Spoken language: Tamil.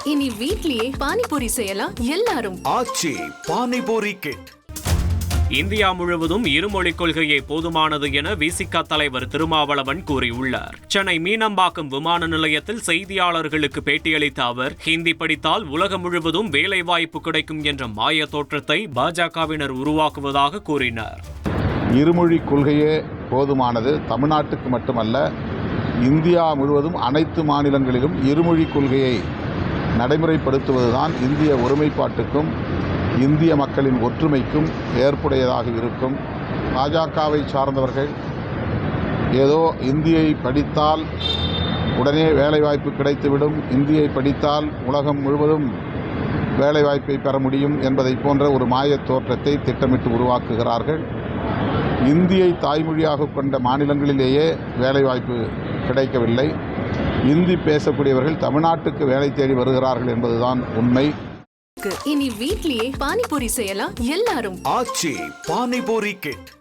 இனி வீட்லயே பானிபூரி செய்யலாம் எல்லாரும். ஆச்சி பானிபூரி கிட். இந்தியா முழுவதும் இருமொழிக் கொள்கையே போதுமானது என விசிக தலைவர் திருமாவளவன் கூறியுள்ளார். சென்னை மீனம்பாக்கம் விமான நிலையத்தில் செய்தியாளர்களுக்கு பேட்டியளித்த அவர், ஹிந்தி படித்தால் உலகம் முழுவதும் வேலைவாய்ப்பு கிடைக்கும் என்ற மாய தோற்றத்தை பாஜகவினர் உருவாக்குவதாக கூறினார். இருமொழிக் கொள்கையே போதுமானது. தமிழ்நாட்டுக்கு மட்டுமல்ல, இந்தியா முழுவதும் அனைத்து மாநிலங்களிலும் இருமொழிக் கொள்கையை நடைமுறைப்படுத்துவதுதான் இந்திய ஒருமைப்பாட்டுக்கும் இந்திய மக்களின் ஒற்றுமைக்கும் ஏற்புடையதாக இருக்கும். பாஜகவை சார்ந்தவர்கள் ஏதோ இந்தியை படித்தால் உடனே வேலைவாய்ப்பு கிடைத்துவிடும், இந்தியை படித்தால் உலகம் முழுவதும் வேலைவாய்ப்பை பெற முடியும் என்பதை போன்ற ஒரு மாயத் தோற்றத்தை திட்டமிட்டு உருவாக்குகிறார்கள். இந்தியை தாய்மொழியாக கொண்ட மாநிலங்களிலேயே வேலைவாய்ப்பு கிடைக்கவில்லை. இந்தி பேசக்கூடியவர்கள் தமிழ்நாட்டுக்கு வேலை தேடி வருகிறார்கள் என்பதுதான் உண்மை. இனி வீட்லயே பானிபூரி செய்யலாம் எல்லாரும். ஆச்சி பானிபூரி கிட்.